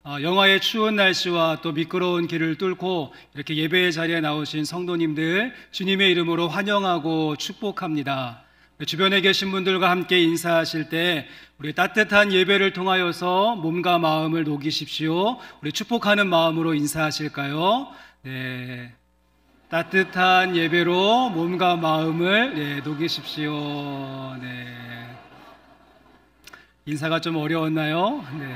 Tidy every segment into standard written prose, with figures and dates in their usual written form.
영하의 추운 날씨와 또 미끄러운 길을 뚫고 이렇게 예배의 자리에 나오신 성도님들 주님의 이름으로 환영하고 축복합니다. 주변에 계신 분들과 함께 인사하실 때 우리 따뜻한 예배를 통하여서 몸과 마음을 녹이십시오. 우리 축복하는 마음으로 인사하실까요? 네. 따뜻한 예배로 몸과 마음을 녹이십시오. 네. 인사가 좀 어려웠나요? 네.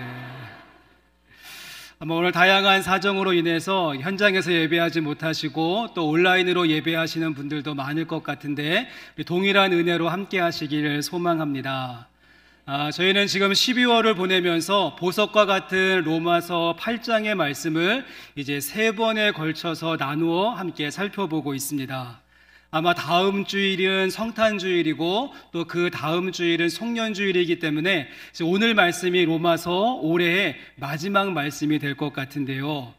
아마 오늘 다양한 사정으로 인해서 현장에서 예배하지 못하시고 또 온라인으로 예배하시는 분들도 많을 것 같은데 동일한 은혜로 함께 하시기를 소망합니다. 저희는 지금 12월을 보내면서 보석과 같은 로마서 8장의 말씀을 이제 3번에 걸쳐서 나누어 함께 살펴보고 있습니다. 아마 다음 주일은 성탄주일이고 또 그 다음 주일은 송년주일이기 때문에 오늘 말씀이 로마서 올해의 마지막 말씀이 될 것 같은데요.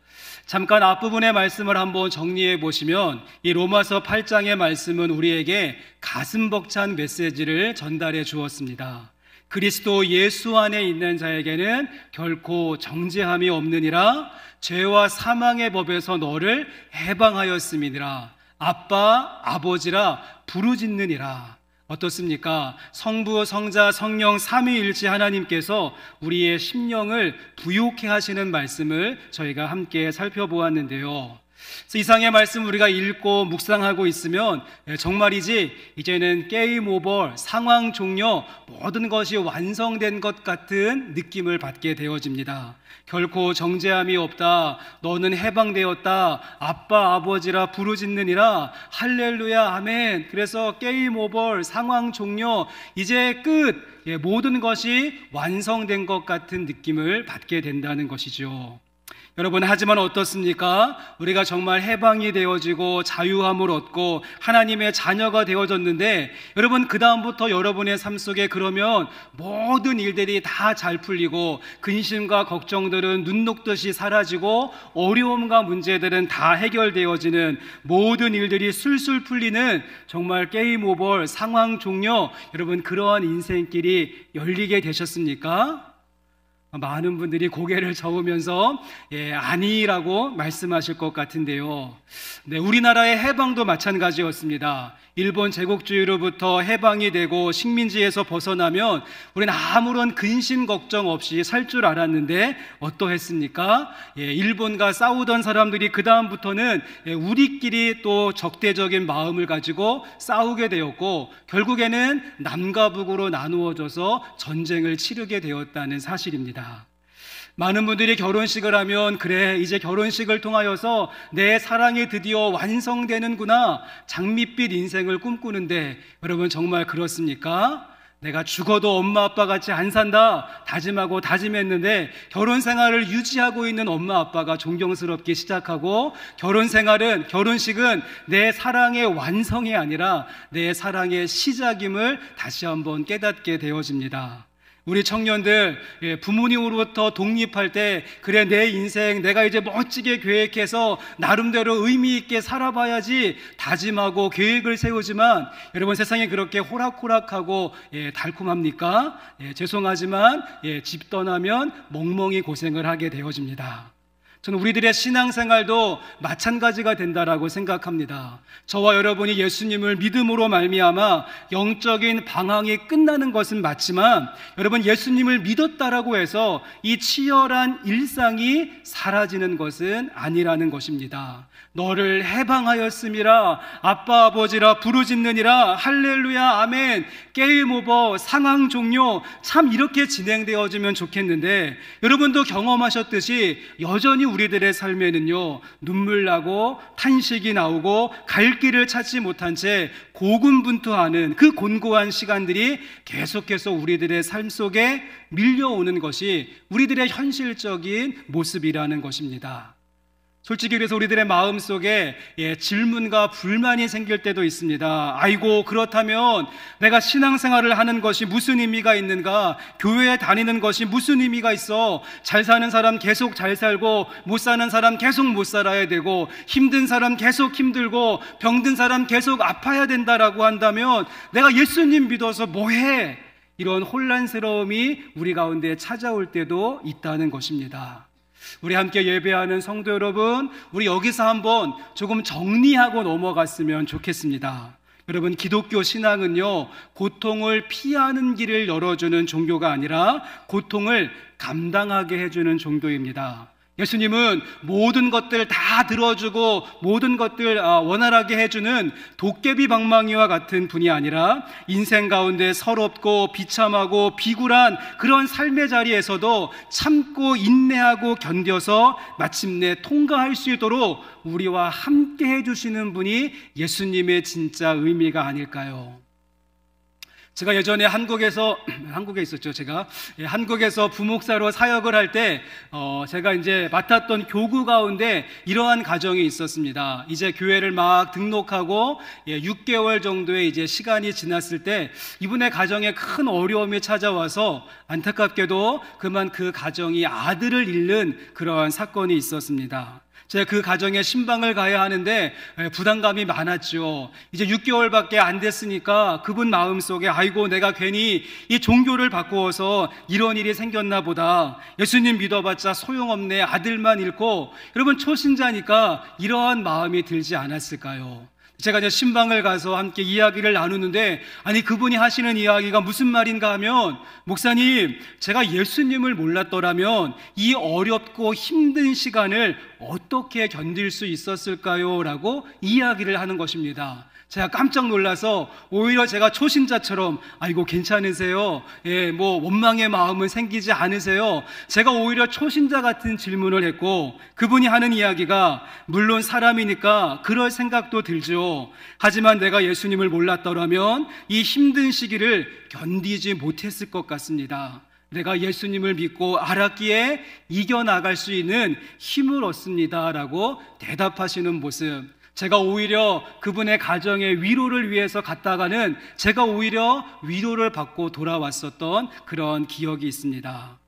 잠깐 앞부분의 말씀을 한번 정리해 보시면 이 로마서 8장의 말씀은 우리에게 가슴 벅찬 메시지를 전달해 주었습니다. 그리스도 예수 안에 있는 자에게는 결코 정죄함이 없느니라. 죄와 사망의 법에서 너를 해방하였음이니라. 아빠, 아버지라 부르짖느니라. 어떻습니까? 성부, 성자, 성령 삼위일체 하나님께서 우리의 심령을 부욕해 하시는 말씀을 저희가 함께 살펴보았는데요. 이상의 말씀 우리가 읽고 묵상하고 있으면 정말이지 이제는 게임 오버, 상황 종료, 모든 것이 완성된 것 같은 느낌을 받게 되어집니다. 결코 정죄함이 없다. 너는 해방되었다. 아빠 아버지라 부르짖느니라. 할렐루야 아멘. 그래서 게임 오버, 상황 종료, 이제 끝. 모든 것이 완성된 것 같은 느낌을 받게 된다는 것이죠. 여러분, 하지만 어떻습니까? 우리가 정말 해방이 되어지고 자유함을 얻고 하나님의 자녀가 되어졌는데 여러분, 그 다음부터 여러분의 삶 속에 그러면 모든 일들이 다 잘 풀리고 근심과 걱정들은 눈 녹듯이 사라지고 어려움과 문제들은 다 해결되어지는 모든 일들이 술술 풀리는 정말 게임 오버, 상황 종료, 여러분 그러한 인생길이 열리게 되셨습니까? 많은 분들이 고개를 저으면서 아니라고 말씀하실 것 같은데요. 네, 우리나라의 해방도 마찬가지였습니다. 일본 제국주의로부터 해방이 되고 식민지에서 벗어나면 우리는 아무런 근심 걱정 없이 살 줄 알았는데 어떠했습니까? 일본과 싸우던 사람들이 그 다음부터는 우리끼리 또 적대적인 마음을 가지고 싸우게 되었고 결국에는 남과 북으로 나누어져서 전쟁을 치르게 되었다는 사실입니다. 많은 분들이 결혼식을 하면 그래 이제 결혼식을 통하여서 내 사랑이 드디어 완성되는구나, 장밋빛 인생을 꿈꾸는데 여러분 정말 그렇습니까? 내가 죽어도 엄마 아빠 같이 안 산다 다짐하고 다짐했는데 결혼 생활을 유지하고 있는 엄마 아빠가 존경스럽게 시작하고 결혼식은 내 사랑의 완성이 아니라 내 사랑의 시작임을 다시 한번 깨닫게 되어집니다. 우리 청년들 부모님으로부터 독립할 때 그래 내 인생 내가 이제 멋지게 계획해서 나름대로 의미 있게 살아봐야지 다짐하고 계획을 세우지만 여러분 세상에 그렇게 호락호락하고 달콤합니까? 죄송하지만 집 떠나면 멍멍이 고생을 하게 되어집니다. 저는 우리들의 신앙생활도 마찬가지가 된다라고 생각합니다. 저와 여러분이 예수님을 믿음으로 말미암아 영적인 방황이 끝나는 것은 맞지만 여러분 예수님을 믿었다라고 해서 이 치열한 일상이 사라지는 것은 아니라는 것입니다. 너를 해방하였음이라. 아빠 아버지라 부르짖느니라. 할렐루야 아멘. 게임 오버, 상황 종료. 참 이렇게 진행되어지면 좋겠는데 여러분도 경험하셨듯이 여전히 우리들의 삶에는요 눈물 나고 탄식이 나오고 갈 길을 찾지 못한 채 고군분투하는 그 곤고한 시간들이 계속해서 우리들의 삶 속에 밀려오는 것이 우리들의 현실적인 모습이라는 것입니다. 솔직히 그래서 우리들의 마음속에 질문과 불만이 생길 때도 있습니다. 아이고 그렇다면 내가 신앙생활을 하는 것이 무슨 의미가 있는가? 교회에 다니는 것이 무슨 의미가 있어? 잘 사는 사람 계속 잘 살고 못 사는 사람 계속 못 살아야 되고 힘든 사람 계속 힘들고 병든 사람 계속 아파야 된다라고 한다면 내가 예수님 믿어서 뭐해? 이런 혼란스러움이 우리 가운데 찾아올 때도 있다는 것입니다. 우리 함께 예배하는 성도 여러분, 우리 여기서 한번 조금 정리하고 넘어갔으면 좋겠습니다. 여러분, 기독교 신앙은요, 고통을 피하는 길을 열어주는 종교가 아니라 고통을 감당하게 해주는 종교입니다. 예수님은 모든 것들 다 들어주고 모든 것들 원활하게 해주는 도깨비 방망이와 같은 분이 아니라 인생 가운데 서럽고 비참하고 비굴한 그런 삶의 자리에서도 참고 인내하고 견뎌서 마침내 통과할 수 있도록 우리와 함께 해주시는 분이 예수님의 진짜 의미가 아닐까요? 제가 예전에 한국에 있었죠. 한국에서 부목사로 사역을 할 때, 제가 이제 맡았던 교구 가운데 이러한 가정이 있었습니다. 이제 교회를 막 등록하고 6개월 정도의 이제 시간이 지났을 때 이분의 가정에 큰 어려움이 찾아와서 안타깝게도 그만 그 가정이 아들을 잃는 그러한 사건이 있었습니다. 제가 그 가정에 신방을 가야 하는데 부담감이 많았죠. 이제 6개월밖에 안 됐으니까 그분 마음속에 아이고 내가 괜히 이 종교를 바꾸어서 이런 일이 생겼나 보다. 예수님 믿어봤자 소용없네. 아들만 잃고. 여러분, 초신자니까 이러한 마음이 들지 않았을까요? 제가 이제 신방을 가서 함께 이야기를 나누는데, 아니 그분이 하시는 이야기가 무슨 말인가 하면, 목사님, 제가 예수님을 몰랐더라면 이 어렵고 힘든 시간을 어떻게 견딜 수 있었을까요? 라고 이야기를 하는 것입니다. 제가 깜짝 놀라서 오히려 제가 초신자처럼 아이고 괜찮으세요? 뭐 원망의 마음은 생기지 않으세요? 제가 오히려 초신자 같은 질문을 했고, 그분이 하는 이야기가 물론 사람이니까 그럴 생각도 들죠. 하지만 내가 예수님을 몰랐더라면 이 힘든 시기를 견디지 못했을 것 같습니다. 내가 예수님을 믿고 알았기에 이겨나갈 수 있는 힘을 얻습니다 라고 대답하시는 모습, 제가 오히려 그분의 가정의 위로를 위해서 갔다가는 제가 오히려 위로를 받고 돌아왔었던 그런 기억이 있습니다.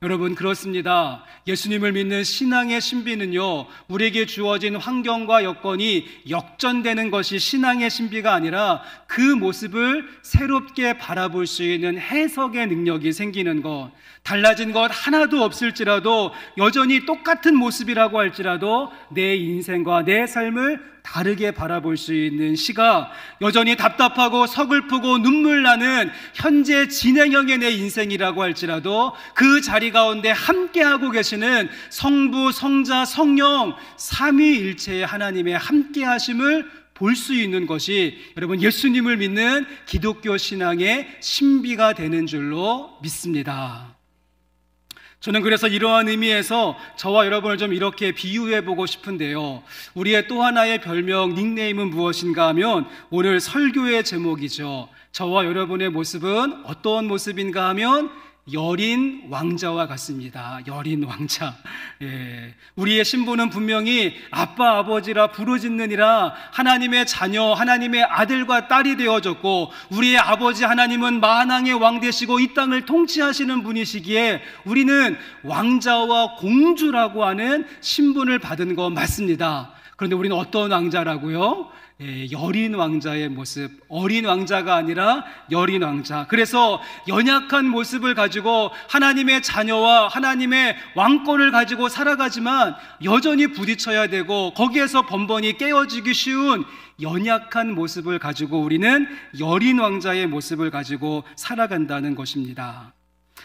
여러분, 그렇습니다. 예수님을 믿는 신앙의 신비는요, 우리에게 주어진 환경과 여건이 역전되는 것이 신앙의 신비가 아니라 그 모습을 새롭게 바라볼 수 있는 해석의 능력이 생기는 것, 달라진 것 하나도 없을지라도 여전히 똑같은 모습이라고 할지라도 내 인생과 내 삶을 다르게 바라볼 수 있는 시각, 여전히 답답하고 서글프고 눈물 나는 현재 진행형의 내 인생이라고 할지라도 그 자리 가운데 함께하고 계시는 성부, 성자, 성령 삼위일체의 하나님의 함께하심을 볼 수 있는 것이 여러분 예수님을 믿는 기독교 신앙의 신비가 되는 줄로 믿습니다. 저는 그래서 이러한 의미에서 저와 여러분을 좀 이렇게 비유해보고 싶은데요, 우리의 또 하나의 별명, 닉네임은 무엇인가 하면 오늘 설교의 제목이죠. 저와 여러분의 모습은 어떤 모습인가 하면 여린 왕자와 같습니다. 여린 왕자. 우리의 신분은 분명히 아빠 아버지라 부르짖느니라 하나님의 자녀, 하나님의 아들과 딸이 되어졌고, 우리의 아버지 하나님은 만왕의 왕 되시고 이 땅을 통치하시는 분이시기에 우리는 왕자와 공주라고 하는 신분을 받은 거 맞습니다. 그런데 우리는 어떤 왕자라고요? 여린 왕자의 모습, 어린 왕자가 아니라 여린 왕자. 그래서 연약한 모습을 가지고 하나님의 자녀와 하나님의 왕권을 가지고 살아가지만 여전히 부딪혀야 되고 거기에서 번번이 깨어지기 쉬운 연약한 모습을 가지고 우리는 여린 왕자의 모습을 가지고 살아간다는 것입니다.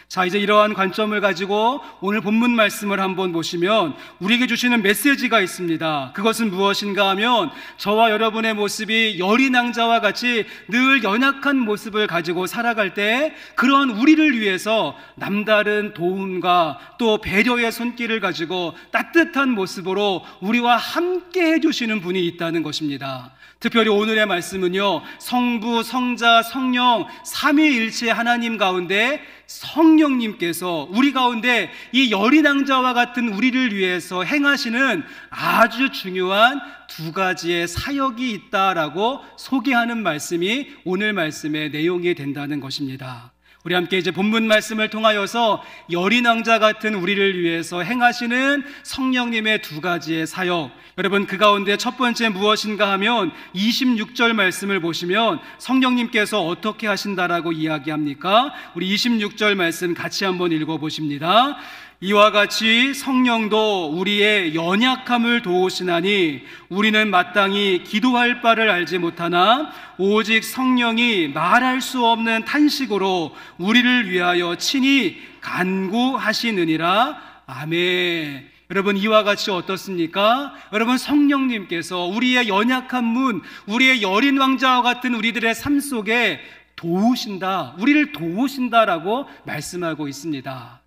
자, 이제 이러한 관점을 가지고 오늘 본문 말씀을 한번 보시면 우리에게 주시는 메시지가 있습니다. 그것은 무엇인가 하면 저와 여러분의 모습이 여린 왕자와 같이 늘 연약한 모습을 가지고 살아갈 때 그런 우리를 위해서 남다른 도움과 또 배려의 손길을 가지고 따뜻한 모습으로 우리와 함께 해주시는 분이 있다는 것입니다. 특별히 오늘의 말씀은요, 성부, 성자, 성령 삼위일체 하나님 가운데 성령님께서 우리 가운데 이 여린 왕자와 같은 우리를 위해서 행하시는 아주 중요한 두 가지의 사역이 있다라고 소개하는 말씀이 오늘 말씀의 내용이 된다는 것입니다. 우리 함께 이제 본문 말씀을 통하여서 여린 왕자 같은 우리를 위해서 행하시는 성령님의 두 가지의 사역, 여러분 그 가운데 첫 번째 무엇인가 하면 26절 말씀을 보시면 성령님께서 어떻게 하신다라고 이야기합니까? 우리 26절 말씀 같이 한번 읽어보십니다. 이와 같이 성령도 우리의 연약함을 도우시나니 우리는 마땅히 기도할 바를 알지 못하나 오직 성령이 말할 수 없는 탄식으로 우리를 위하여 친히 간구하시느니라. 아멘. 여러분, 이와 같이 어떻습니까? 여러분, 성령님께서 우리의 연약한 문, 우리의 여린 왕자와 같은 우리들의 삶 속에 도우신다, 우리를 도우신다라고 말씀하고 있습니다.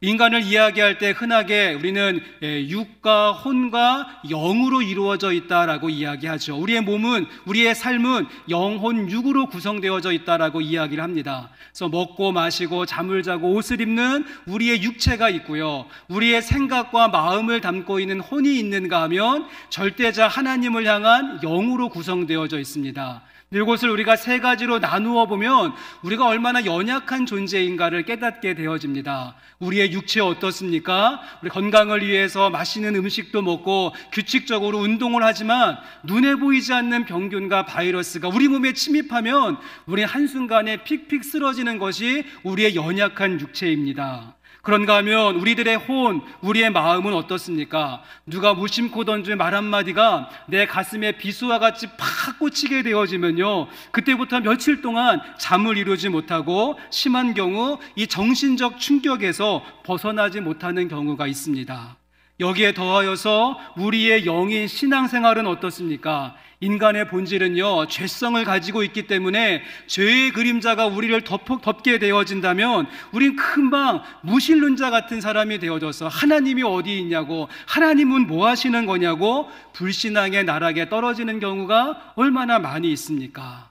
인간을 이야기할 때 흔하게 우리는 육과 혼과 영으로 이루어져 있다라고 이야기하죠. 우리의 몸은, 우리의 삶은 영혼 육으로 구성되어져 있다라고 이야기를 합니다. 그래서 먹고 마시고 잠을 자고 옷을 입는 우리의 육체가 있고요, 우리의 생각과 마음을 담고 있는 혼이 있는가 하면 절대자 하나님을 향한 영으로 구성되어져 있습니다. 이것을 우리가 세 가지로 나누어 보면 우리가 얼마나 연약한 존재인가를 깨닫게 되어집니다. 우리의 육체 어떻습니까? 우리 건강을 위해서 맛있는 음식도 먹고 규칙적으로 운동을 하지만 눈에 보이지 않는 병균과 바이러스가 우리 몸에 침입하면 우리 한순간에 픽픽 쓰러지는 것이 우리의 연약한 육체입니다. 그런가 하면 우리들의 혼, 우리의 마음은 어떻습니까? 누가 무심코 던진 말 한마디가 내 가슴에 비수와 같이 팍 꽂히게 되어지면요, 그때부터 며칠 동안 잠을 이루지 못하고 심한 경우 이 정신적 충격에서 벗어나지 못하는 경우가 있습니다. 여기에 더하여서 우리의 영인 신앙생활은 어떻습니까? 인간의 본질은요, 죄성을 가지고 있기 때문에 죄의 그림자가 우리를 덮게 되어진다면 우린 금방 무신론자 같은 사람이 되어져서 하나님이 어디 있냐고, 하나님은 뭐 하시는 거냐고 불신앙의 나락에 떨어지는 경우가 얼마나 많이 있습니까?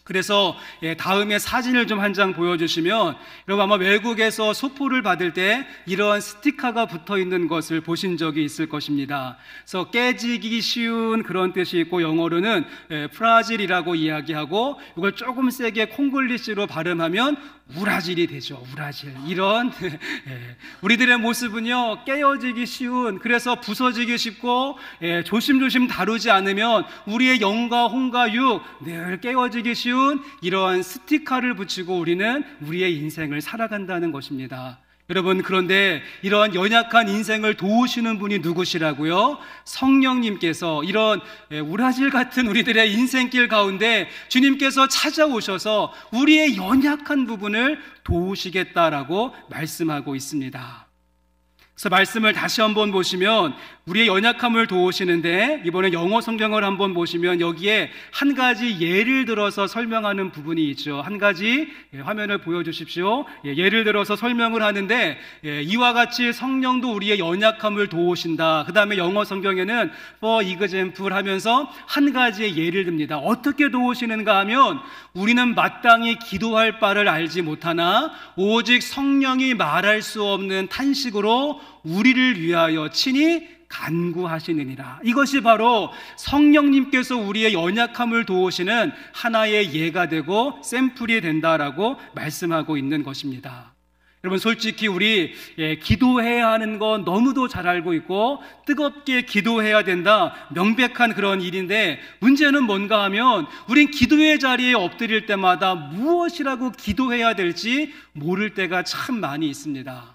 그래서 다음에 사진을 좀 한 장 보여주시면, 여러분 아마 외국에서 소포를 받을 때 이러한 스티커가 붙어 있는 것을 보신 적이 있을 것입니다. 그래서 깨지기 쉬운 그런 뜻이 있고, 영어로는 프라질이라고 이야기하고, 이걸 조금 세게 콩글리시로 발음하면 우라질이 되죠. 우라질. 이런 우리들의 모습은요, 깨어지기 쉬운, 그래서 부서지기 쉽고 조심조심 다루지 않으면 우리의 영과 혼과 육 늘 깨어지기 쉬운 이러한 스티커를 붙이고 우리는 우리의 인생을 살아간다는 것입니다. 여러분, 그런데 이러한 연약한 인생을 도우시는 분이 누구시라고요? 성령님께서 이런 우라질 같은 우리들의 인생길 가운데 주님께서 찾아오셔서 우리의 연약한 부분을 도우시겠다라고 말씀하고 있습니다. 그래서 말씀을 다시 한번 보시면 우리의 연약함을 도우시는데, 이번에 영어 성경을 한번 보시면 여기에 한 가지 예를 들어서 설명하는 부분이 있죠. 한 가지 화면을 보여주십시오. 예를 들어서 설명을 하는데, 이와 같이 성령도 우리의 연약함을 도우신다. 그 다음에 영어 성경에는 for example 하면서 한 가지의 예를 듭니다. 어떻게 도우시는가 하면, 우리는 마땅히 기도할 바를 알지 못하나 오직 성령이 말할 수 없는 탄식으로 우리를 위하여 친히 간구하시느니라. 이것이 바로 성령님께서 우리의 연약함을 도우시는 하나의 예가 되고 샘플이 된다라고 말씀하고 있는 것입니다. 여러분, 솔직히 우리 기도해야 하는 건 너무도 잘 알고 있고 뜨겁게 기도해야 된다, 명백한 그런 일인데, 문제는 뭔가 하면 우린 기도의 자리에 엎드릴 때마다 무엇이라고 기도해야 될지 모를 때가 참 많이 있습니다.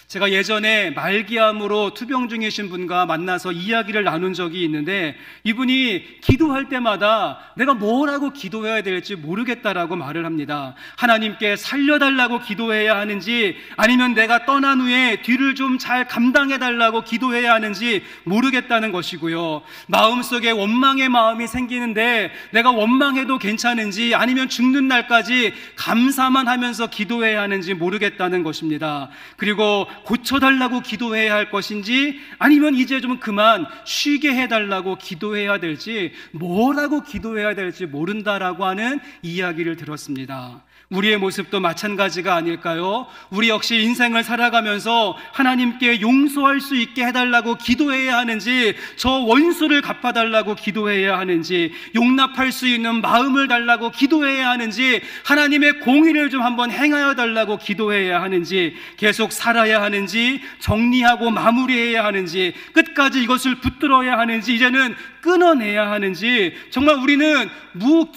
제가 예전에 말기암으로 투병 중이신 분과 만나서 이야기를 나눈 적이 있는데, 이분이 기도할 때마다 내가 뭐라고 기도해야 될지 모르겠다라고 말을 합니다. 하나님께 살려달라고 기도해야 하는지, 아니면 내가 떠난 후에 뒤를 좀 잘 감당해달라고 기도해야 하는지 모르겠다는 것이고요, 마음속에 원망의 마음이 생기는데 내가 원망해도 괜찮은지, 아니면 죽는 날까지 감사만 하면서 기도해야 하는지 모르겠다는 것입니다. 그리고 고쳐달라고 기도해야 할 것인지, 아니면 이제 좀 그만 쉬게 해달라고 기도해야 될지, 뭐라고 기도해야 될지 모른다라고 하는 이야기를 들었습니다. 우리의 모습도 마찬가지가 아닐까요? 우리 역시 인생을 살아가면서 하나님께 용서할 수 있게 해달라고 기도해야 하는지, 저 원수를 갚아달라고 기도해야 하는지, 용납할 수 있는 마음을 달라고 기도해야 하는지, 하나님의 공의를 좀 한번 행하여 달라고 기도해야 하는지, 계속 살아야 하는지, 정리하고 마무리해야 하는지, 끝까지 이것을 붙들어야 하는지, 이제는 끊어내야 하는지, 정말 우리는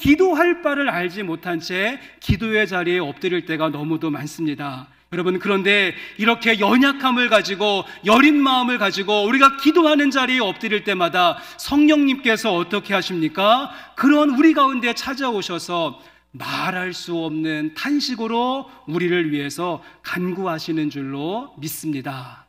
기도할 바를 알지 못한 채 기도의 자리에 엎드릴 때가 너무도 많습니다. 여러분, 그런데 이렇게 연약함을 가지고 여린 마음을 가지고 우리가 기도하는 자리에 엎드릴 때마다 성령님께서 어떻게 하십니까? 그런 우리 가운데 찾아오셔서 말할 수 없는 탄식으로 우리를 위해서 간구하시는 줄로 믿습니다.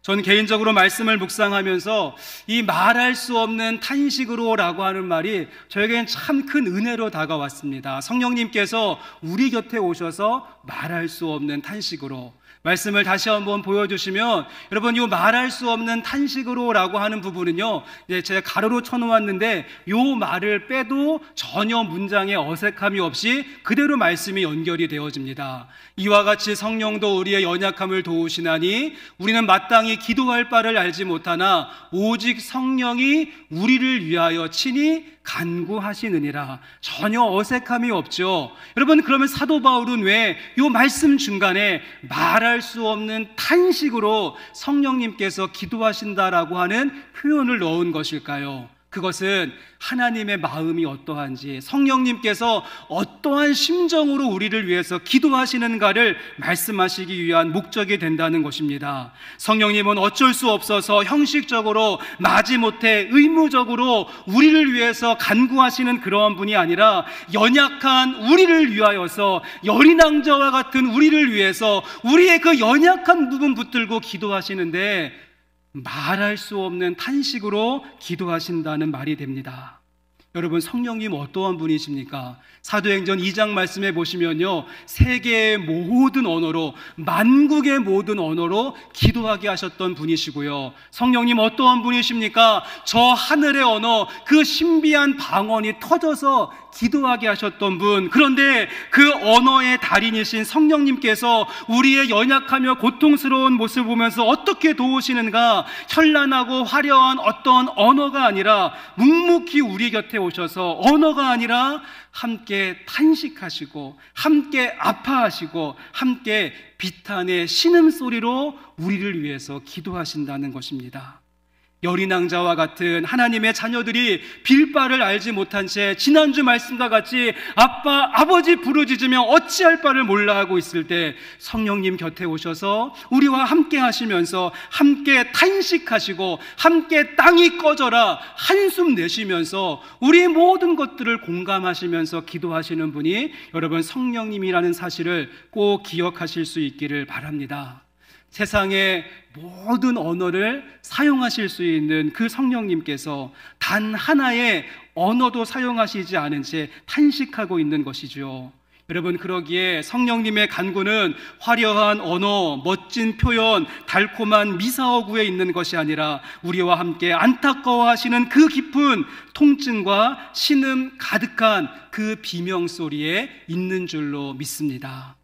전 개인적으로 말씀을 묵상하면서 이 말할 수 없는 탄식으로라고 하는 말이 저에게는 참 큰 은혜로 다가왔습니다. 성령님께서 우리 곁에 오셔서 말할 수 없는 탄식으로, 말씀을 다시 한번 보여주시면, 여러분, 이 말할 수 없는 탄식으로라고 하는 부분은요, 제가 가로로 쳐놓았는데 이 말을 빼도 전혀 문장에 어색함이 없이 그대로 말씀이 연결이 되어집니다. 이와 같이 성령도 우리의 연약함을 도우시나니 우리는 마땅히 기도할 바를 알지 못하나 오직 성령이 우리를 위하여 친히 간구하시느니라. 전혀 어색함이 없죠. 여러분, 그러면 사도 바울은 왜 이 말씀 중간에 말할 수 없는 탄식으로 성령님께서 기도하신다라고 하는 표현을 넣은 것일까요? 그것은 하나님의 마음이 어떠한지, 성령님께서 어떠한 심정으로 우리를 위해서 기도하시는가를 말씀하시기 위한 목적이 된다는 것입니다. 성령님은 어쩔 수 없어서 형식적으로 마지못해 의무적으로 우리를 위해서 간구하시는 그러한 분이 아니라 연약한 우리를 위하여서, 여린왕자와 같은 우리를 위해서 우리의 그 연약한 부분 붙들고 기도하시는데 말할 수 없는 탄식으로 기도하신다는 말이 됩니다. 여러분, 성령님 어떠한 분이십니까? 사도행전 2장 말씀에 보시면요, 세계의 모든 언어로, 만국의 모든 언어로 기도하게 하셨던 분이시고요. 성령님 어떠한 분이십니까? 저 하늘의 언어, 그 신비한 방언이 터져서 기도하게 하셨던 분. 그런데 그 언어의 달인이신 성령님께서 우리의 연약하며 고통스러운 모습을 보면서 어떻게 도우시는가? 현란하고 화려한 어떤 언어가 아니라 묵묵히 우리 곁에 오셔서, 언어가 아니라 함께 탄식하시고 함께 아파하시고 함께 비탄의 신음소리로 우리를 위해서 기도하신다는 것입니다. 여린왕자와 같은 하나님의 자녀들이 빌 바를 알지 못한 채 지난주 말씀과 같이 아빠, 아버지 부르짖으며 어찌할 바를 몰라 하고 있을 때 성령님 곁에 오셔서 우리와 함께 하시면서 함께 탄식하시고 함께 땅이 꺼져라 한숨 내쉬면서 우리의 모든 것들을 공감하시면서 기도하시는 분이 여러분 성령님이라는 사실을 꼭 기억하실 수 있기를 바랍니다. 세상의 모든 언어를 사용하실 수 있는 그 성령님께서 단 하나의 언어도 사용하시지 않은 채 탄식하고 있는 것이죠. 여러분, 그러기에 성령님의 간구는 화려한 언어, 멋진 표현, 달콤한 미사어구에 있는 것이 아니라 우리와 함께 안타까워하시는 그 깊은 통증과 신음 가득한 그 비명소리에 있는 줄로 믿습니다.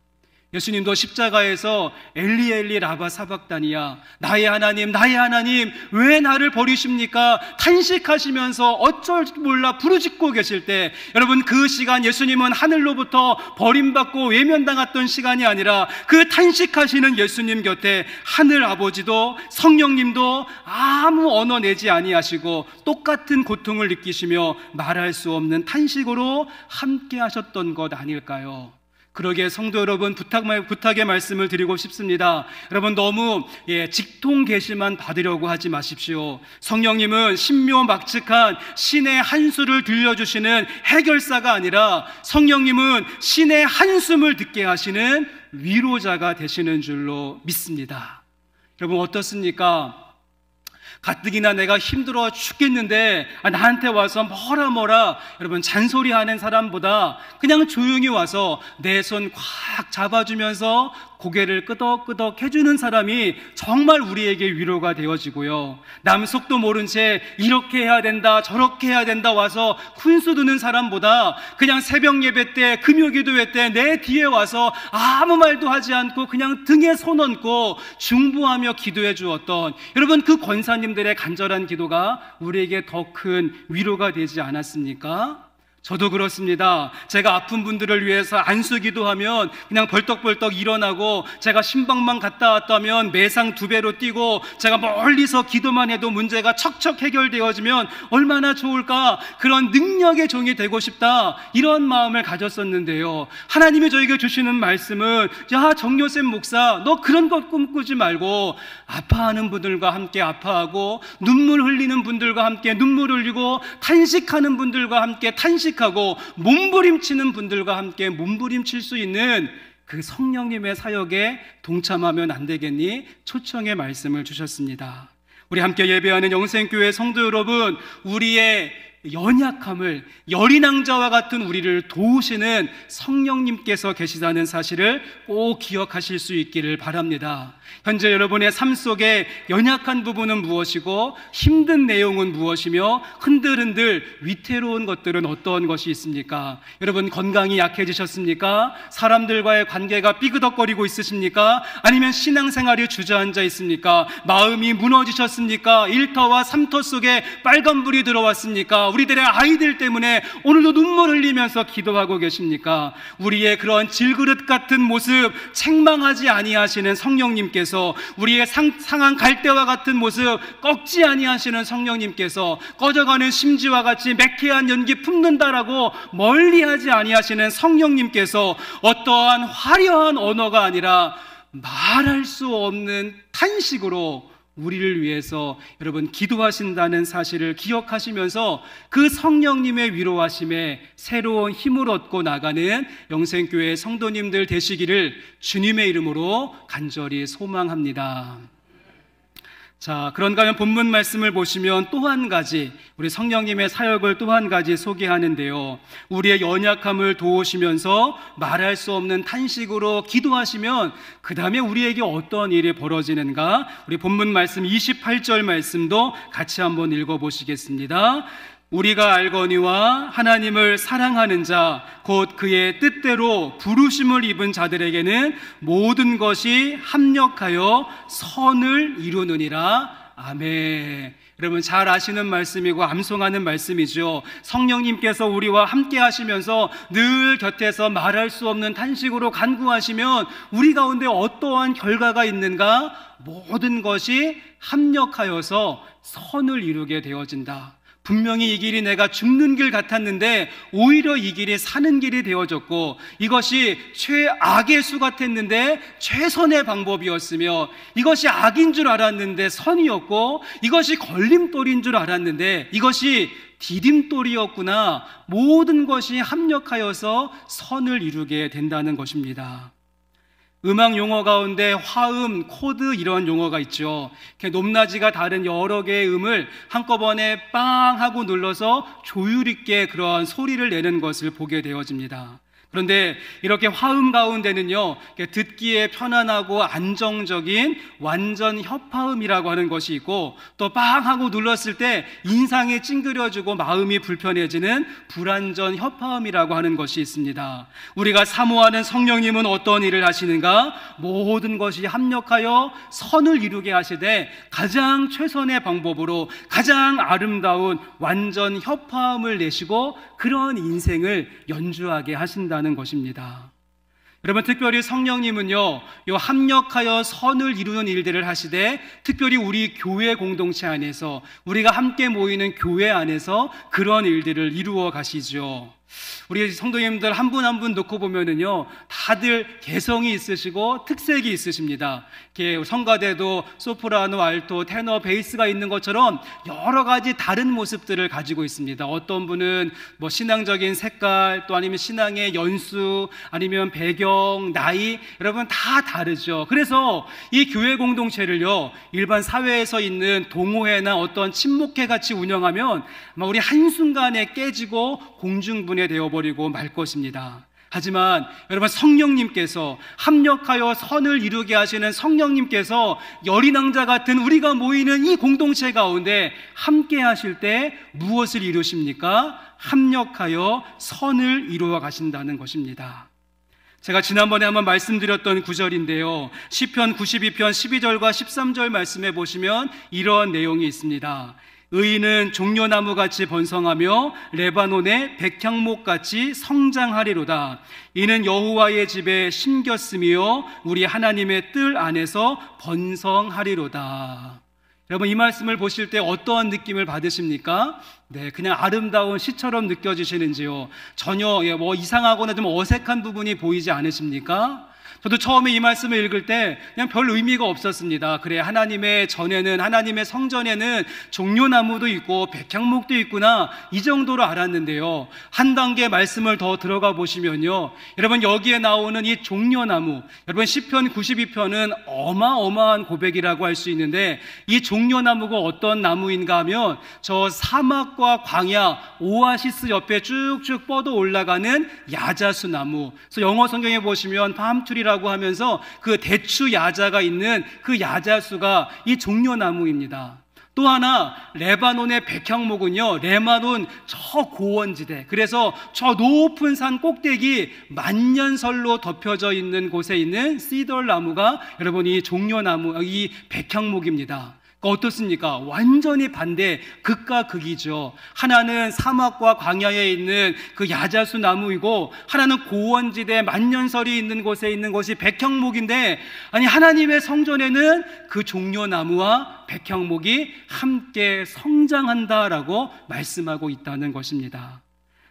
예수님도 십자가에서 엘리 엘리 라바 사박다니야, 나의 하나님 나의 하나님 왜 나를 버리십니까? 탄식하시면서 어쩔 줄 몰라 부르짖고 계실 때, 여러분, 그 시간 예수님은 하늘로부터 버림받고 외면당했던 시간이 아니라 그 탄식하시는 예수님 곁에 하늘 아버지도 성령님도 아무 언어 내지 아니하시고 똑같은 고통을 느끼시며 말할 수 없는 탄식으로 함께 하셨던 것 아닐까요? 그러기에 성도 여러분, 부탁의 말씀을 드리고 싶습니다. 여러분, 너무 직통 계시만 받으려고 하지 마십시오. 성령님은 신묘막측한 신의 한수를 들려주시는 해결사가 아니라 성령님은 신의 한숨을 듣게 하시는 위로자가 되시는 줄로 믿습니다. 여러분, 어떻습니까? 가뜩이나 내가 힘들어 죽겠는데 나한테 와서 뭐라 여러분 잔소리하는 사람보다 그냥 조용히 와서 내 손 꽉 잡아주면서 고개를 끄덕끄덕 해주는 사람이 정말 우리에게 위로가 되어지고요, 남 속도 모른 채 이렇게 해야 된다 저렇게 해야 된다 와서 훈수 두는 사람보다 그냥 새벽 예배 때 금요기도회 때 내 뒤에 와서 아무 말도 하지 않고 그냥 등에 손 얹고 중보하며 기도해 주었던 여러분, 그 권사님들의 간절한 기도가 우리에게 더 큰 위로가 되지 않았습니까? 저도 그렇습니다. 제가 아픈 분들을 위해서 안수기도 하면 그냥 벌떡벌떡 일어나고, 제가 신방만 갔다 왔다면 매상 2배로 뛰고, 제가 멀리서 기도만 해도 문제가 척척 해결되어지면 얼마나 좋을까, 그런 능력의 종이 되고 싶다, 이런 마음을 가졌었는데요. 하나님이 저에게 주시는 말씀은, 야 정요셉 목사, 너 그런 것 꿈꾸지 말고 아파하는 분들과 함께 아파하고, 눈물 흘리는 분들과 함께 눈물 흘리고, 탄식하는 분들과 함께 탄식하고, 몸부림치는 분들과 함께 몸부림칠 수 있는 그 성령님의 사역에 동참하면 안 되겠니? 초청의 말씀을 주셨습니다. 우리 함께 예배하는 영생교회 성도 여러분, 우리의 연약함을, 열인왕자와 같은 우리를 도우시는 성령님께서 계시다는 사실을 꼭 기억하실 수 있기를 바랍니다. 현재 여러분의 삶 속에 연약한 부분은 무엇이고, 힘든 내용은 무엇이며, 흔들흔들 위태로운 것들은 어떤 것이 있습니까? 여러분, 건강이 약해지셨습니까? 사람들과의 관계가 삐그덕거리고 있으십니까? 아니면 신앙생활이 주저앉아 있습니까? 마음이 무너지셨습니까? 1터와 3터 속에 빨간불이 들어왔습니까? 우리들의 아이들 때문에 오늘도 눈물 흘리면서 기도하고 계십니까? 우리의 그런 질그릇 같은 모습 책망하지 아니하시는 성령님께서, 우리의 상한 갈대와 같은 모습 꺾지 아니하시는 성령님께서, 꺼져가는 심지와 같이 매캐한 연기 품는다라고 멀리하지 아니하시는 성령님께서, 어떠한 화려한 언어가 아니라 말할 수 없는 탄식으로 우리를 위해서 여러분 기도하신다는 사실을 기억하시면서, 그 성령님의 위로하심에 새로운 힘을 얻고 나가는 영생교회 성도님들 되시기를 주님의 이름으로 간절히 소망합니다. 자, 그런가 하면 본문 말씀을 보시면 또 한 가지, 우리 성령님의 사역을 또 한 가지 소개하는데요. 우리의 연약함을 도우시면서 말할 수 없는 탄식으로 기도하시면 그 다음에 우리에게 어떤 일이 벌어지는가? 우리 본문 말씀 28절 말씀도 같이 한번 읽어보시겠습니다. 우리가 알거니와 하나님을 사랑하는 자, 곧 그의 뜻대로 부르심을 입은 자들에게는 모든 것이 합력하여 선을 이루느니라. 아멘. 여러분 잘 아시는 말씀이고 암송하는 말씀이죠. 성령님께서 우리와 함께 하시면서 늘 곁에서 말할 수 없는 탄식으로 간구하시면 우리 가운데 어떠한 결과가 있는가? 모든 것이 합력하여서 선을 이루게 되어진다. 분명히 이 길이 내가 죽는 길 같았는데 오히려 이 길이 사는 길이 되어졌고, 이것이 최악의 수 같았는데 최선의 방법이었으며, 이것이 악인 줄 알았는데 선이었고, 이것이 걸림돌인 줄 알았는데 이것이 디딤돌이었구나. 모든 것이 합력하여서 선을 이루게 된다는 것입니다. 음악 용어 가운데 화음, 코드 이런 용어가 있죠. 높낮이가 다른 여러 개의 음을 한꺼번에 빵 하고 눌러서 조율 있게 그런 소리를 내는 것을 보게 되어집니다. 그런데 이렇게 화음 가운데는요, 듣기에 편안하고 안정적인 완전 협화음이라고 하는 것이 있고, 또 빵 하고 눌렀을 때 인상이 찡그려지고 마음이 불편해지는 불완전 협화음이라고 하는 것이 있습니다. 우리가 사모하는 성령님은 어떤 일을 하시는가? 모든 것이 합력하여 선을 이루게 하시되 가장 최선의 방법으로 가장 아름다운 완전 협화음을 내시고 그런 인생을 연주하게 하신다는 것입니다. 여러분, 특별히 성령님은요, 요 합력하여 선을 이루는 일들을 하시되, 특별히 우리 교회 공동체 안에서, 우리가 함께 모이는 교회 안에서 그런 일들을 이루어 가시죠. 우리 성도님들 한 분 한 분 놓고 보면은요, 다들 개성이 있으시고 특색이 있으십니다. 이렇게 성가대도 소프라노, 알토, 테너, 베이스가 있는 것처럼 여러 가지 다른 모습들을 가지고 있습니다. 어떤 분은 뭐 신앙적인 색깔, 또 아니면 신앙의 연수, 아니면 배경, 나이, 여러분 다 다르죠. 그래서 이 교회 공동체를요, 일반 사회에서 있는 동호회나 어떤 친목회 같이 운영하면 아마 우리 한순간에 깨지고 공중분해 되어버리고 말 것입니다. 하지만 여러분, 성령님께서 합력하여 선을 이루게 하시는 성령님께서 열인왕자 같은 우리가 모이는 이 공동체 가운데 함께 하실 때 무엇을 이루십니까? 합력하여 선을 이루어 가신다는 것입니다. 제가 지난번에 한번 말씀드렸던 구절인데요, 시편 92편 12절과 13절 말씀해 보시면 이런 내용이 있습니다. 의인은 종려나무같이 번성하며 레바논의 백향목같이 성장하리로다. 이는 여호와의 집에 심겼으며 우리 하나님의 뜰 안에서 번성하리로다. 여러분, 이 말씀을 보실 때 어떠한 느낌을 받으십니까? 네, 그냥 아름다운 시처럼 느껴지시는지요? 전혀 이상하거나 좀 어색한 부분이 보이지 않으십니까? 저도 처음에 이 말씀을 읽을 때 그냥 별 의미가 없었습니다. 그래, 하나님의 전에는, 하나님의 성전에는 종려나무도 있고 백향목도 있구나, 이 정도로 알았는데요, 한 단계 말씀을 더 들어가 보시면요, 여러분, 여기에 나오는 이 종려나무, 여러분 시편 92편은 어마어마한 고백이라고 할 수 있는데, 이 종려나무가 어떤 나무인가 하면 저 사막과 광야, 오아시스 옆에 쭉쭉 뻗어 올라가는 야자수 나무. 그래서 영어 성경에 보시면 팜트리라고 하면서 그 대추 야자가 있는 그 야자수가 이 종려나무입니다. 또 하나, 레바논의 백향목은요, 레바논 저 고원지대, 그래서 저 높은 산 꼭대기 만년설로 덮여져 있는 곳에 있는 시덜 나무가 여러분 이 종려나무, 이 백향목입니다. 어떻습니까? 완전히 반대, 극과 극이죠. 하나는 사막과 광야에 있는 그 야자수 나무이고, 하나는 고원지대 만년설이 있는 곳에 있는 것이 백향목인데, 아니, 하나님의 성전에는 그 종려나무와 백향목이 함께 성장한다라고 말씀하고 있다는 것입니다.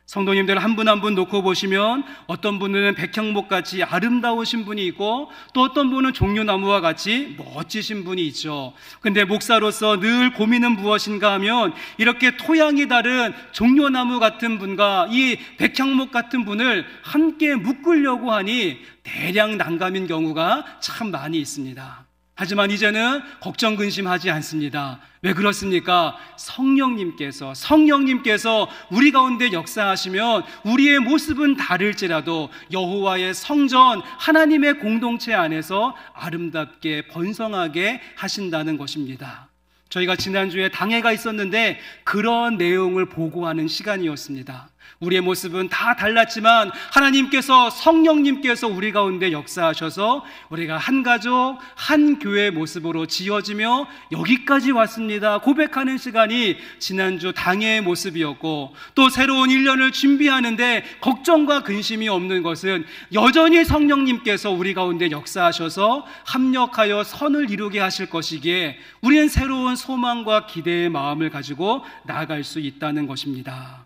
성도님들 한 분 한 분 놓고 보시면 어떤 분은 백향목같이 아름다우신 분이 있고, 또 어떤 분은 종려나무와 같이 멋지신 분이 있죠. 근데 목사로서 늘 고민은 무엇인가 하면, 이렇게 토양이 다른 종려나무 같은 분과 이 백향목 같은 분을 함께 묶으려고 하니 대량 난감인 경우가 참 많이 있습니다. 하지만 이제는 걱정 근심하지 않습니다. 왜 그렇습니까? 성령님께서 우리 가운데 역사하시면 우리의 모습은 다를지라도 여호와의 성전, 하나님의 공동체 안에서 아름답게 번성하게 하신다는 것입니다. 저희가 지난주에 당회가 있었는데 그런 내용을 보고하는 시간이었습니다. 우리의 모습은 다 달랐지만 하나님께서, 성령님께서 우리 가운데 역사하셔서 우리가 한 가족, 한 교회의 모습으로 지어지며 여기까지 왔습니다 고백하는 시간이 지난주 당회의 모습이었고, 또 새로운 1년을 준비하는데 걱정과 근심이 없는 것은 여전히 성령님께서 우리 가운데 역사하셔서 합력하여 선을 이루게 하실 것이기에 우리는 새로운 소망과 기대의 마음을 가지고 나아갈 수 있다는 것입니다.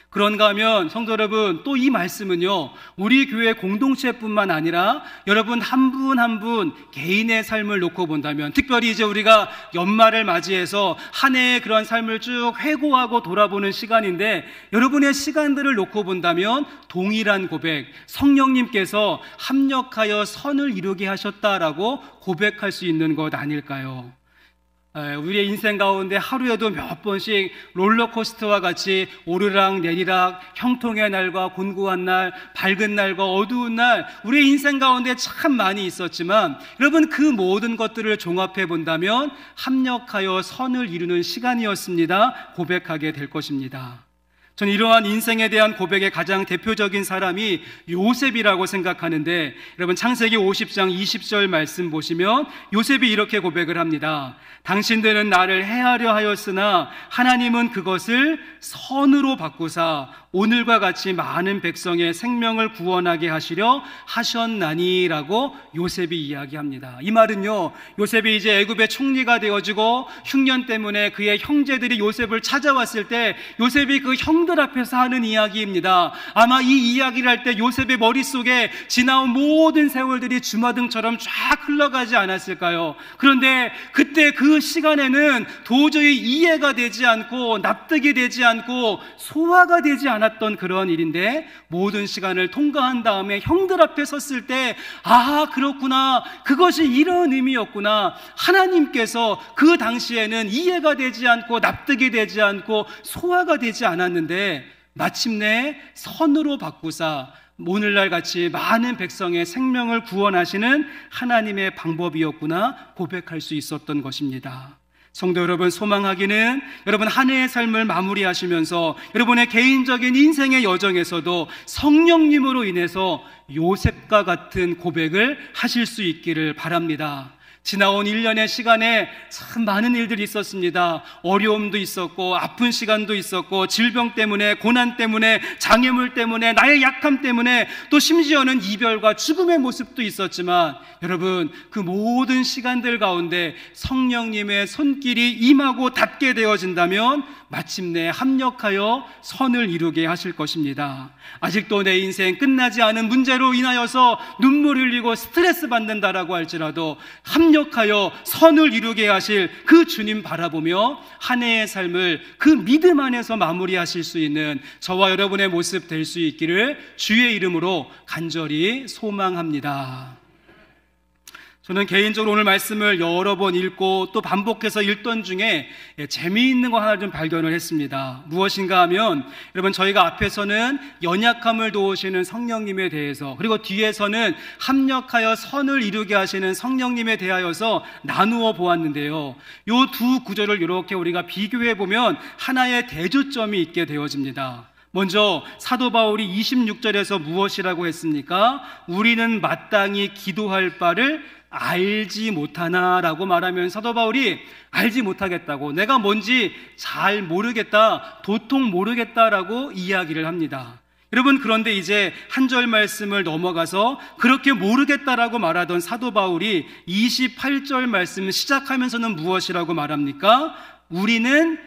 그런가 하면 성도 여러분, 또 이 말씀은요, 우리 교회 공동체뿐만 아니라 여러분 한 분 한 분 개인의 삶을 놓고 본다면, 특별히 이제 우리가 연말을 맞이해서 한 해의 그런 삶을 쭉 회고하고 돌아보는 시간인데, 여러분의 시간들을 놓고 본다면 동일한 고백, 성령님께서 합력하여 선을 이루게 하셨다라고 고백할 수 있는 것 아닐까요? 우리의 인생 가운데 하루에도 몇 번씩 롤러코스터와 같이 오르락 내리락, 형통의 날과 곤고한 날, 밝은 날과 어두운 날, 우리의 인생 가운데 참 많이 있었지만, 여러분 그 모든 것들을 종합해 본다면 합력하여 선을 이루는 시간이었습니다 고백하게 될 것입니다. 저는 이러한 인생에 대한 고백의 가장 대표적인 사람이 요셉이라고 생각하는데, 여러분 창세기 50장 20절 말씀 보시면 요셉이 이렇게 고백을 합니다. 당신들은 나를 해하려 하였으나 하나님은 그것을 선으로 바꾸사 오늘과 같이 많은 백성의 생명을 구원하게 하시려 하셨나니라고 요셉이 이야기합니다. 이 말은요, 요셉이 이제 애굽의 총리가 되어지고 흉년 때문에 그의 형제들이 요셉을 찾아왔을 때 요셉이 그 형들 앞에서 하는 이야기입니다. 아마 이 이야기를 할 때 요셉의 머릿속에 지나온 모든 세월들이 주마등처럼 쫙 흘러가지 않았을까요? 그런데 그때 그 시간에는 도저히 이해가 되지 않고 납득이 되지 않고 소화가 되지 않았던 그런 일인데, 모든 시간을 통과한 다음에 형들 앞에 섰을 때, 아, 그렇구나, 그것이 이런 의미였구나, 하나님께서 그 당시에는 이해가 되지 않고 납득이 되지 않고 소화가 되지 않았는데 마침내 선으로 바꾸사 오늘날 같이 많은 백성의 생명을 구원하시는 하나님의 방법이었구나 고백할 수 있었던 것입니다. 성도 여러분, 소망하기는 여러분 한 해의 삶을 마무리하시면서 여러분의 개인적인 인생의 여정에서도 성령님으로 인해서 요셉과 같은 고백을 하실 수 있기를 바랍니다. 지나온 1년의 시간에 참 많은 일들이 있었습니다. 어려움도 있었고, 아픈 시간도 있었고, 질병 때문에, 고난 때문에, 장애물 때문에, 나의 약함 때문에, 또 심지어는 이별과 죽음의 모습도 있었지만, 여러분, 그 모든 시간들 가운데 성령님의 손길이 임하고 닿게 되어진다면 마침내 합력하여 선을 이루게 하실 것입니다. 아직도 내 인생 끝나지 않은 문제로 인하여서 눈물 흘리고 스트레스 받는다라고 할지라도 합력하여 선을 이루게 하실 그 주님 바라보며 한 해의 삶을 그 믿음 안에서 마무리하실 수 있는 저와 여러분의 모습 될 수 있기를 주의 이름으로 간절히 소망합니다. 저는 개인적으로 오늘 말씀을 여러 번 읽고 또 반복해서 읽던 중에 재미있는 거 하나 좀 발견을 했습니다. 무엇인가 하면, 여러분, 저희가 앞에서는 연약함을 도우시는 성령님에 대해서, 그리고 뒤에서는 합력하여 선을 이루게 하시는 성령님에 대하여서 나누어 보았는데요, 이 두 구절을 이렇게 우리가 비교해 보면 하나의 대조점이 있게 되어집니다. 먼저 사도 바울이 26절에서 무엇이라고 했습니까? 우리는 마땅히 기도할 바를 알지 못하나라고 말하면 사도 바울이 알지 못하겠다고, 내가 뭔지 잘 모르겠다, 도통 모르겠다라고 이야기를 합니다. 여러분, 그런데 이제 한 절 말씀을 넘어가서 그렇게 모르겠다라고 말하던 사도 바울이 28절 말씀 시작하면서는 무엇이라고 말합니까? 우리는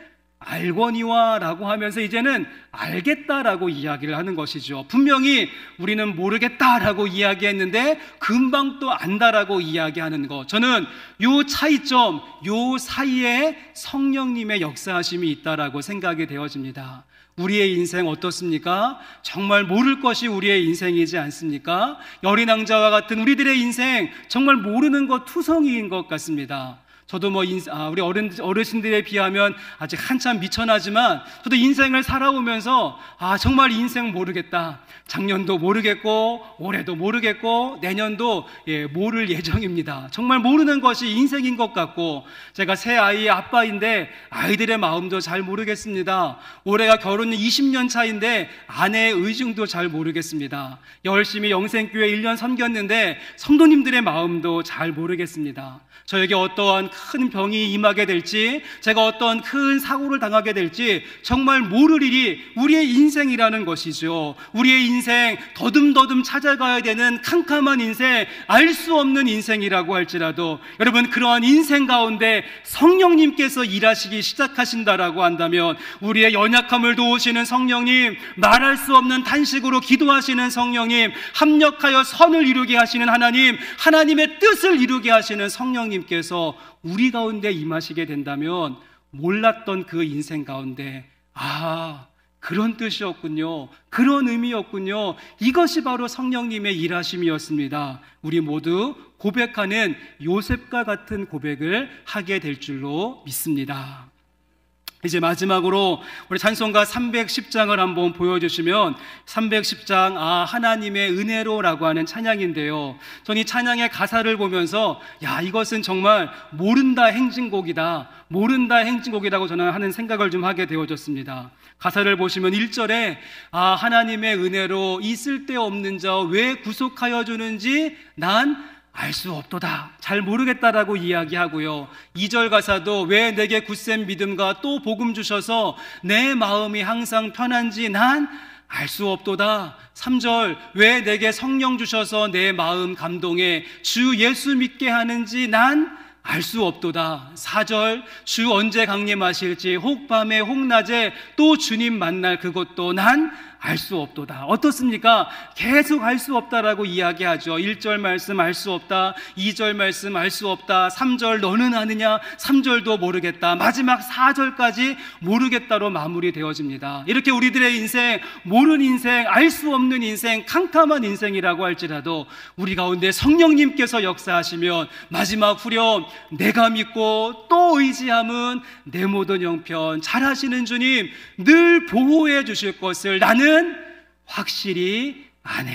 알거니와 라고 하면서 이제는 알겠다라고 이야기를 하는 것이죠. 분명히 우리는 모르겠다라고 이야기했는데 금방 또 안다라고 이야기하는 것, 저는 요 차이점, 요 사이에 성령님의 역사하심이 있다라고 생각이 되어집니다. 우리의 인생 어떻습니까? 정말 모를 것이 우리의 인생이지 않습니까? 여린 왕자와 같은 우리들의 인생, 정말 모르는 것 투성이인 것 같습니다. 저도 우리 어르신들에 비하면 아직 한참 미천하지만, 저도 인생을 살아오면서 정말 인생 모르겠다. 작년도 모르겠고, 올해도 모르겠고, 내년도 모를 예정입니다. 정말 모르는 것이 인생인 것 같고, 제가 새 아이의 아빠인데 아이들의 마음도 잘 모르겠습니다. 올해가 결혼 20년 차인데 아내의 의중도 잘 모르겠습니다. 열심히 영생교회 1년 섬겼는데 성도님들의 마음도 잘 모르겠습니다. 저에게 어떠한 큰 병이 임하게 될지, 제가 어떤 큰 사고를 당하게 될지 정말 모를 일이 우리의 인생이라는 것이죠. 우리의 인생, 더듬더듬 찾아가야 되는 캄캄한 인생, 알 수 없는 인생이라고 할지라도, 여러분, 그러한 인생 가운데 성령님께서 일하시기 시작하신다라고 한다면, 우리의 연약함을 도우시는 성령님, 말할 수 없는 탄식으로 기도하시는 성령님, 합력하여 선을 이루게 하시는 하나님, 하나님의 뜻을 이루게 하시는 성령님 께서 우리 가운데 임하시게 된다면, 몰랐던 그 인생 가운데 그런 뜻이었군요, 그런 의미였군요, 이것이 바로 성령님의 일하심이었습니다. 우리 모두 고백하는 요셉과 같은 고백을 하게 될 줄로 믿습니다. 이제 마지막으로 우리 찬송가 310장을 한번 보여주시면, 310장 하나님의 은혜로라고 하는 찬양인데요, 저는 이 찬양의 가사를 보면서 이것은 정말 모른다 행진곡이다, 모른다 행진곡이라고 저는 하는 생각을 좀 하게 되어졌습니다. 가사를 보시면 1절에 하나님의 은혜로 이 쓸데없는 자 왜 구속하여 주는지 난 알 수 없도다, 잘 모르겠다라고 이야기하고요. 2절 가사도 왜 내게 굳센 믿음과 또 복음 주셔서 내 마음이 항상 편한지 난 알 수 없도다. 3절 왜 내게 성령 주셔서 내 마음 감동해 주 예수 믿게 하는지 난 알 수 없도다. 4절 주 언제 강림하실지 혹 밤에 혹 낮에 또 주님 만날 그것도 난 알 수 없도다. 어떻습니까? 계속 알 수 없다라고 이야기하죠. 1절 말씀 알 수 없다, 2절 말씀 알 수 없다, 3절 너는 아느냐, 3절도 모르겠다, 마지막 4절까지 모르겠다로 마무리되어집니다. 이렇게 우리들의 인생, 모르는 인생, 알 수 없는 인생, 캄캄한 인생이라고 할지라도 우리 가운데 성령님께서 역사하시면 마지막 후렴, 내가 믿고 또 의지함은 내 모든 형편 잘하시는 주님 늘 보호해 주실 것을 나는 확실히 아네.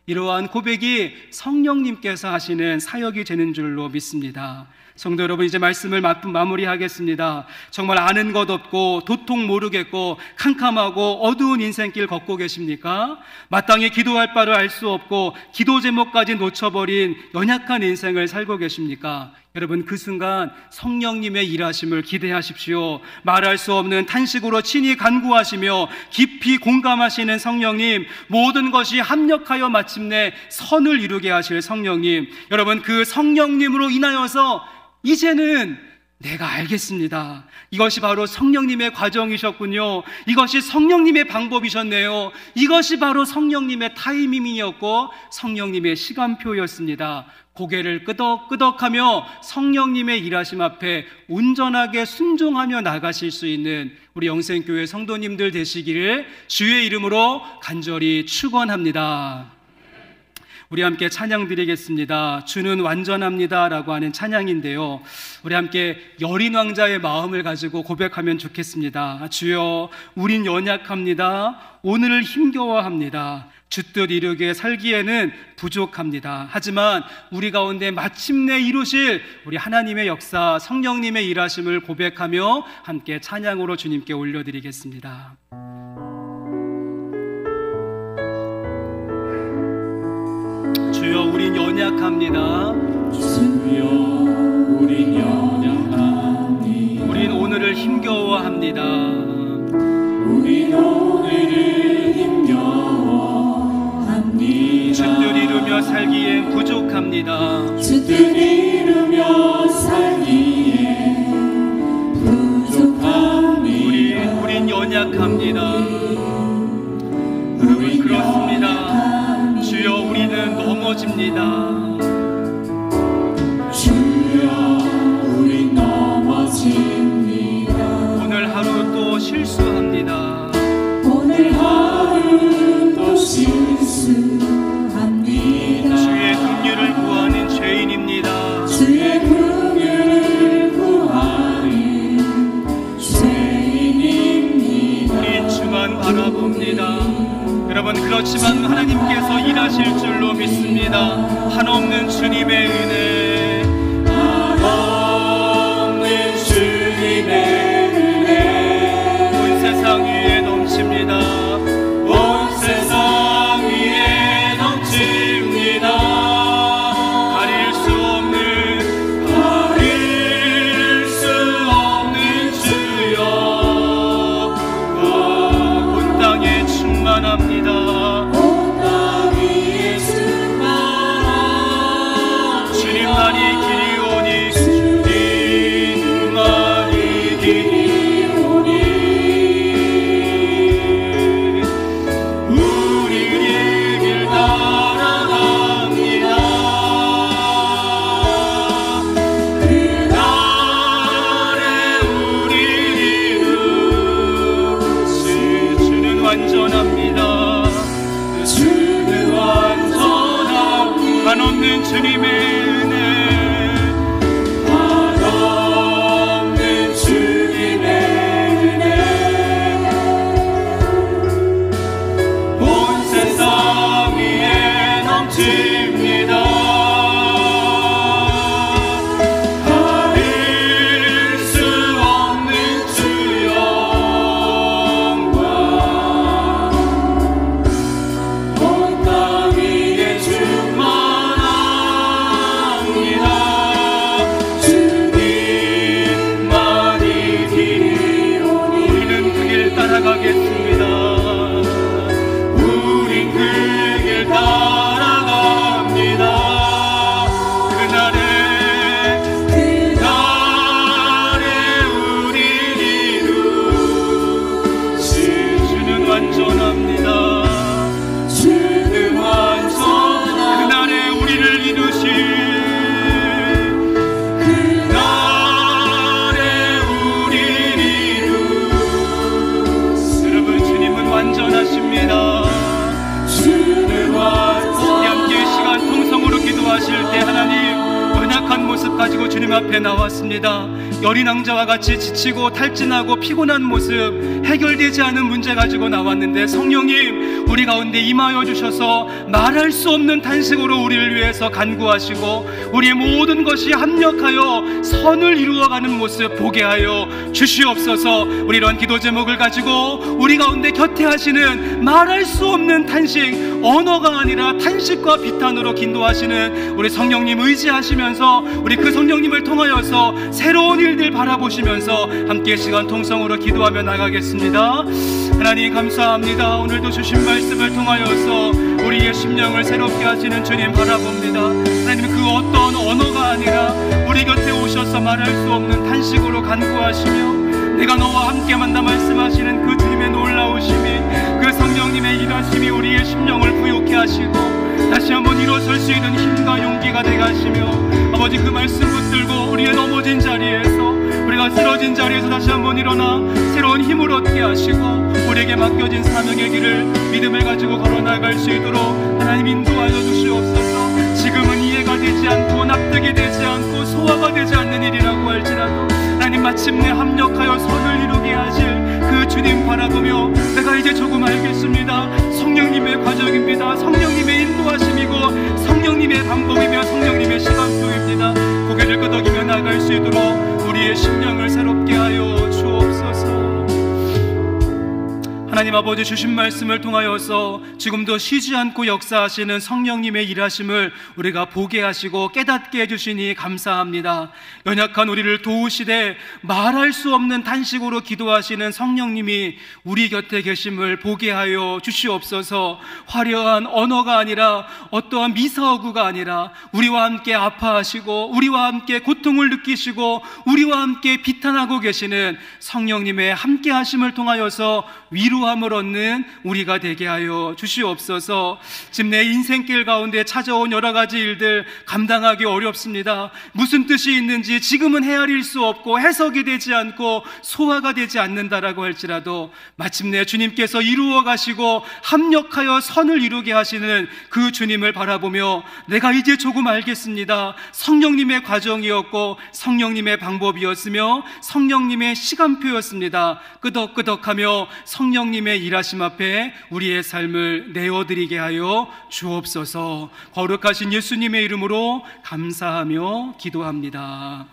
이러한 고백이 성령님께서 하시는 사역이 되는 줄로 믿습니다. 성도 여러분, 이제 말씀을 마무리하겠습니다. 정말 아는 것 없고 도통 모르겠고 캄캄하고 어두운 인생길 걷고 계십니까? 마땅히 기도할 바를 알 수 없고 기도 제목까지 놓쳐버린 연약한 인생을 살고 계십니까? 여러분, 그 순간 성령님의 일하심을 기대하십시오. 말할 수 없는 탄식으로 친히 간구하시며 깊이 공감하시는 성령님, 모든 것이 합력하여 마침내 선을 이루게 하실 성령님, 여러분, 그 성령님으로 인하여서 이제는 내가 알겠습니다. 이것이 바로 성령님의 과정이셨군요. 이것이 성령님의 방법이셨네요. 이것이 바로 성령님의 타이밍이었고 성령님의 시간표였습니다. 고개를 끄덕끄덕하며 성령님의 일하심 앞에 온전하게 순종하며 나가실 수 있는 우리 영생교회 성도님들 되시기를 주의 이름으로 간절히 축원합니다. 우리 함께 찬양 드리겠습니다. 주는 완전합니다 라고 하는 찬양인데요, 우리 함께 여린 왕자의 마음을 가지고 고백하면 좋겠습니다. 주여, 우린 연약합니다. 오늘을 힘겨워합니다. 주뜻 이루게 살기에는 부족합니다. 하지만 우리 가운데 마침내 이루실 우리 하나님의 역사, 성령님의 일하심을 고백하며 함께 찬양으로 주님께 올려드리겠습니다. 주여, 우린 연약합니다. 주여, 우린 연약합니다. 우린 오늘을 힘겨워합니다. 우린 오늘을 힘겨워합니다. 주뜻 이루며 살기엔 부족합니다. 주뜻 이루며 살기엔 부족합니다. 우린 연약합니다. 여러분, 그렇습니다. 주여, 우리는 넘어집니다. 주여, 우린 넘어집니다. 오늘 하루 또 실수합니다. 오늘 하루 또 실수합니다. 주의 긍휼을 구하는 죄인입니다. 주의 긍휼을 구하는 죄인입니다. 우린 주만 바라봅니다. 여러분, 그렇지만 하나님께서 일하실 줄로 믿습니다. 한없는 주님의 은혜, 한없는 주님의 은혜, 온 세상 위에 넘칩니다. 온 세상 위에 넘칩니다. 가릴 수 없는 주여, 온 땅에 충만합니다. 온 땅 위에 충만합니다. 주님만이 길이오니, 주님만이 길이오니, 우리 길 따라갑니다. 그날에 우리 이루시. 주는 완전합니다. 주는 완전합니다. 한없는 주님의 은혜, 한없는 주님의 은혜, 온 세상 위에 넘칩니다. 가릴 수 없는 주 영광, 온 땅 위에 충만합니다. 주님만이 길이오니, 우리는 그 길 따라가겠습니다. 우린 그 길 따라갑니다. 그날에 우리 이루시. 주는 완전합니다. 주는 완전합니다. 그날에 우리를 이루시. 그날에 우리를 이루시. 여러분, 주님은 완전하십니다. 주는 우리 완전합니다. 함께 시간 통성으로 기도하실 때 하나님, 연약한 모습 가지고 주님 앞에 나왔습니다. 여린 왕자와 같이 지치고 탈진하고 피곤한 모습, 해결되지 않은 문제 가지고 나왔는데 성령님, 우리 가운데 임하여 주셔서 말할 수 없는 탄식으로 우리를 위해서 간구하시고 우리의 모든 것이 합력하여 선을 이루어가는 모습 보게 하여 주시옵소서. 우리 이런 기도 제목을 가지고 우리 가운데 곁에 하시는 말할 수 없는 탄식, 언어가 아니라 탄식과 비탄으로 기도하시는 우리 성령님 의지하시면서 우리 그 성령님을 통하여서 새로운 일들 바라보시면서 함께 시간 통성으로 기도하며 나가겠습니다. 하나님 감사합니다. 오늘도 주신 말씀을 통하여서 우리의 심령을 새롭게 하시는 주님 바라봅니다. 하나님 그 어떤 언어가 아니라 우리 곁에 오셔서 말할 수 없는 탄식으로 간구하시며 내가 너와 함께 만나 말씀하시는 그 주님의 놀라우심이, 그 성령님의 일하심이 우리의 심령을 부욕해 하시고 다시 한번 일어설 수 있는 힘과 용기가 되게 하시며 아버지 그 말씀 붙들고 우리의 넘어진 자리에서, 우리가 쓰러진 자리에서 다시 한번 일어나 새로운 힘을 얻게 하시고 우리에게 맡겨진 사명의 길을 믿음을 가지고 걸어나갈 수 있도록 하나님 인도하여 주시옵소서. 지금은 이해가 되지 않고 납득이 되지 않고 소화가 되지 않는 일이라고 할지라도 하나님 마침내 합력하여 선을 이루게 하실 그 주님 바라보며 내가 이제 조금 알겠습니다. 성령님의 과정입니다. 성령님의 인도하심이고 성령님의 방법이며 성령님의 시간표입니다. 고개를 끄덕이며 나갈 수 있도록 우리의 심령을 새롭게 하여 주옵소서. 하나님 아버지 주신 말씀을 통하여서 지금도 쉬지 않고 역사하시는 성령님의 일하심을 우리가 보게 하시고 깨닫게 해주시니 감사합니다. 연약한 우리를 도우시되 말할 수 없는 탄식으로 기도하시는 성령님이 우리 곁에 계심을 보게 하여 주시옵소서. 화려한 언어가 아니라 어떠한 미사오구가 아니라 우리와 함께 아파하시고 우리와 함께 고통을 느끼시고 우리와 함께 비탄하고 계시는 성령님의 함께 하심을 통하여서 위로함을 얻는 우리가 되게 하여 주시옵소서. 지금 내 인생길 가운데 찾아온 여러 가지 일들 감당하기 어렵습니다. 무슨 뜻이 있는지 지금은 헤아릴 수 없고 해석이 되지 않고 소화가 되지 않는다라고 할지라도 마침내 주님께서 이루어 가시고 합력하여 선을 이루게 하시는 그 주님을 바라보며 내가 이제 조금 알겠습니다. 성령님의 과정이었고 성령님의 방법이었으며 성령님의 시간표였습니다. 끄덕끄덕하며 성령님의 일하심 앞에 우리의 삶을 내어드리게 하여 주옵소서. 거룩하신 예수님의 이름으로 감사하며 기도합니다.